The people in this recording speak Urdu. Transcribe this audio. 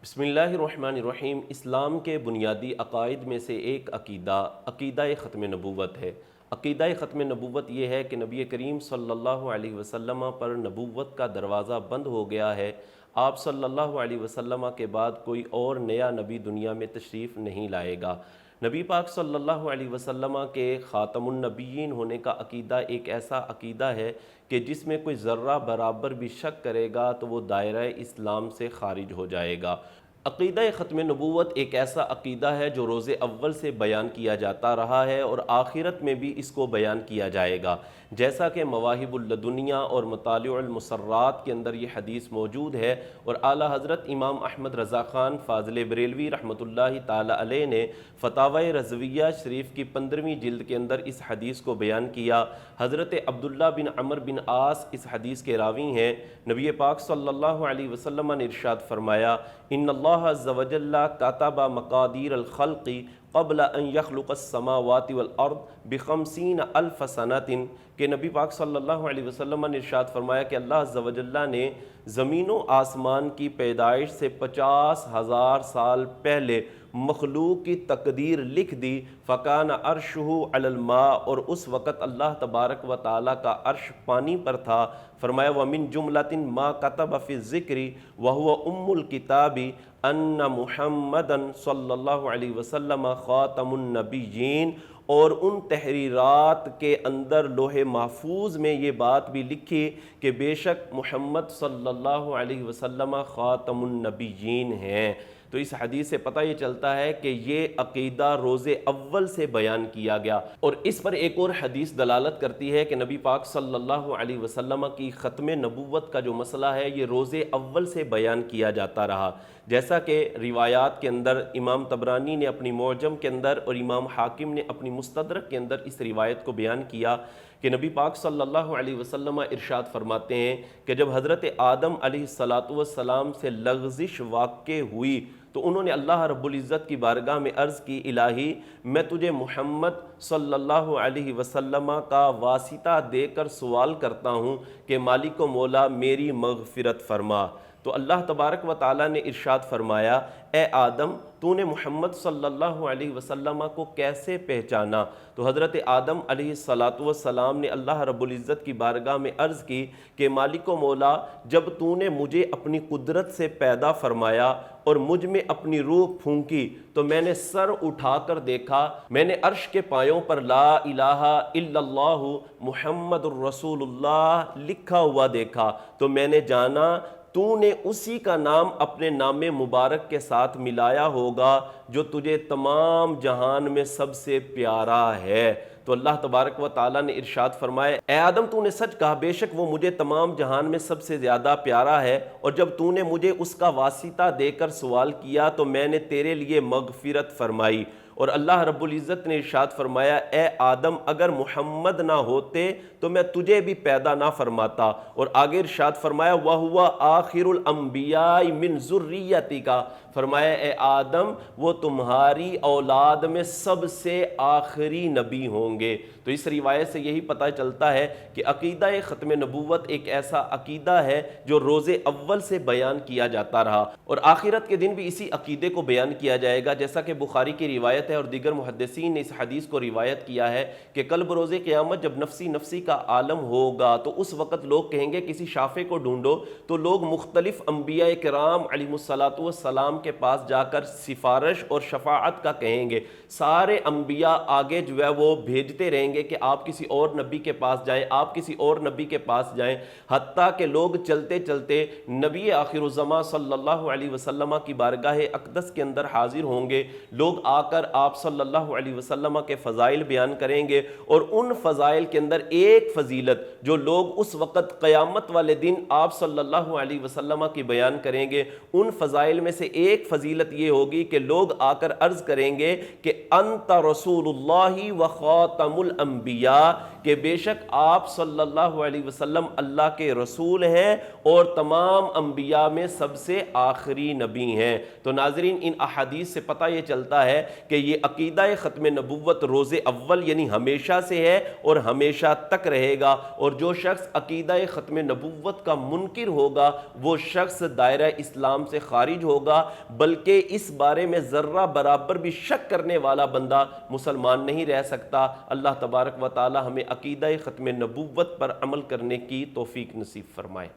بسم اللہ الرحمن الرحیم۔ اسلام کے بنیادی عقائد میں سے ایک عقیدہ ختم نبوت ہے۔ عقیدہ ختم نبوت یہ ہے کہ نبی کریم صلی اللہ علیہ وسلم پر نبوت کا دروازہ بند ہو گیا ہے۔ آپ صلی اللہ علیہ وسلم کے بعد کوئی اور نیا نبی دنیا میں تشریف نہیں لائے گا۔ نبی پاک صلی اللہ علیہ وسلم کے خاتم النبیین ہونے کا عقیدہ ایک ایسا عقیدہ ہے کہ جس میں کوئی ذرہ برابر بھی شک کرے گا تو وہ دائرہ اسلام سے خارج ہو جائے گا۔ عقیدہ ختم نبوت ایک ایسا عقیدہ ہے جو روز اول سے بیان کیا جاتا رہا ہے اور آخرت میں بھی اس کو بیان کیا جائے گا، جیسا کہ مواہب اللدنیہ اور مطالع المسرات کے اندر یہ حدیث موجود ہے، اور اعلیٰ حضرت امام احمد رضا خان فاضل بریلوی رحمۃ اللہ تعالی علیہ نے فتاوی رضویہ شریف کی 15ویں جلد کے اندر اس حدیث کو بیان کیا۔ حضرت عبداللہ بن عمر بن عاص اس حدیث کے راوی ہیں۔ نبی پاک صلی اللہ علیہ وسلم نے ارشاد فرمایا، ان اللہ عز وجل کتب مقادیر الخلق قبل ان یخلق السماوات والارض بخمسین الف سنۃ، کہ نبی پاک صلی اللہ علیہ وسلم نے ارشاد فرمایا کہ اللہ عز وجل نے زمین و آسمان کی پیدائش سے 50,000 سال پہلے مخلوق کی تقدیر لکھ دی۔ فکان عرشہ علی الماء، اور اس وقت اللہ تبارک و تعالیٰ کا عرش پانی پر تھا۔ فرمایا ومن جملۃ ما کتب فی الذکر وہو ام الکتاب ان محمدا صلی اللہ علیہ وسلم خاتم النبیین، اور ان تحریرات کے اندر لوح محفوظ میں یہ بات بھی لکھی کہ بے شک محمد صلی اللہ علیہ وسلم خاتم النبیین ہیں۔ تو اس حدیث سے پتہ یہ چلتا ہے کہ یہ عقیدہ روز اول سے بیان کیا گیا، اور اس پر ایک اور حدیث دلالت کرتی ہے کہ نبی پاک صلی اللہ علیہ وسلم کی ختم نبوت کا جو مسئلہ ہے یہ روز اول سے بیان کیا جاتا رہا، جیسا کہ روایات کے اندر امام طبرانی نے اپنی معجم کے اندر اور امام حاکم نے اپنی مستدرک کے اندر اس روایت کو بیان کیا کہ نبی پاک صلی اللہ علیہ وسلم ارشاد فرماتے ہیں کہ جب حضرت آدم علیہ السلام سے لغزش واقع ہوئی تو انہوں نے اللہ رب العزت کی بارگاہ میں عرض کی، الہی میں تجھے محمد صلی اللہ علیہ وسلم کا واسطہ دے کر سوال کرتا ہوں کہ مالک و مولا میری مغفرت فرما۔ تو اللہ تبارک و تعالیٰ نے ارشاد فرمایا، اے آدم تو نے محمد صلی اللہ علیہ وسلم کو کیسے پہچانا؟ تو حضرت آدم علیہ السلام نے اللہ رب العزت کی بارگاہ میں عرض کی کہ مالک و مولا جب تو نے مجھے اپنی قدرت سے پیدا فرمایا اور مجھ میں اپنی روح پھونکی تو میں نے سر اٹھا کر دیکھا، میں نے عرش کے پایوں پر لا الہ الا اللہ محمد الرسول اللہ لکھا ہوا دیکھا، تو میں نے جانا تو نے اسی کا نام اپنے نام مبارک کے ساتھ ملایا ہوگا جو تجھے تمام جہان میں سب سے پیارا ہے۔ تو اللہ تبارک و تعالیٰ نے ارشاد فرمایا، اے آدم تو نے سچ کہا، بے شک وہ مجھے تمام جہان میں سب سے زیادہ پیارا ہے، اور جب تو نے مجھے اس کا واسطہ دے کر سوال کیا تو میں نے تیرے لیے مغفرت فرمائی۔ اور اللہ رب العزت نے ارشاد فرمایا، اے آدم اگر محمد نہ ہوتے تو میں تجھے بھی پیدا نہ فرماتا، اور آگے ارشاد فرمایا وَهُوَ آخِرُ الْأَنْبِيَاءِ مِنْ ذُرِّيَّتِكَ، فرمایا اے آدم وہ تمہاری اولاد میں سب سے آخری نبی ہوں گے۔ تو اس روایت سے یہی پتہ چلتا ہے کہ عقیدہ ختم نبوت ایک ایسا عقیدہ ہے جو روز اول سے بیان کیا جاتا رہا، اور آخرت کے دن بھی اسی عقیدے کو بیان کیا جائے گا، جیسا کہ بخاری کی روایت ہے اور دیگر محدثین نے اس حدیث کو روایت کیا ہے کہ کل بروز قیامت جب نفسی نفسی کا عالم ہوگا تو اس وقت لوگ کہیں گے کسی شافع کو ڈھونڈو، تو لوگ مختلف انبیاء کرام علیہ السلام کے پاس جا کر سفارش اور شفاعت کا کہیں گے۔ سارے انبیاء آگے جو ہے وہ بھیجتے رہیں گے کہ آپ کسی اور نبی کے پاس جائیں، آپ کسی اور نبی کے پاس جائیں، حتیٰ کہ لوگ چلتے چلتے نبی آخر الزماں صلی اللہ علیہ وسلم کی بارگاہ اقدس کے اندر حاضر ہوں گے۔ لوگ آ کر آپ صلی اللہ علیہ وسلم کے فضائل بیان کریں گے، اور ان فضائل کے اندر ایک فضیلت جو لوگ اس وقت قیامت والے دن آپ صلی اللہ علیہ وسلم کی بیان کریں گے، ان فضائل میں سے ایک فضیلت یہ ہوگی کہ لوگ آ کر عرض کریں گے کہ انت رسول اللہ و خاتم الانبیاء، کہ بے شک آپ صلی اللہ علیہ وسلم اللہ کے رسول ہیں اور تمام انبیاء میں سب سے آخری نبی ہیں۔ تو ناظرین ان احادیث سے پتہ یہ چلتا ہے کہ یہ عقیدہ ختم نبوت روز اول یعنی ہمیشہ سے ہے اور ہمیشہ تک رہے گا، اور جو شخص عقیدہ ختم نبوت کا منکر ہوگا وہ شخص دائرہ اسلام سے خارج ہوگا، بلکہ اس بارے میں ذرہ برابر بھی شک کرنے والا بندہ مسلمان نہیں رہ سکتا۔ اللہ تبارک و تعالی ہمیں عقیدہ ختم نبوت پر عمل کرنے کی توفیق نصیب فرمائے۔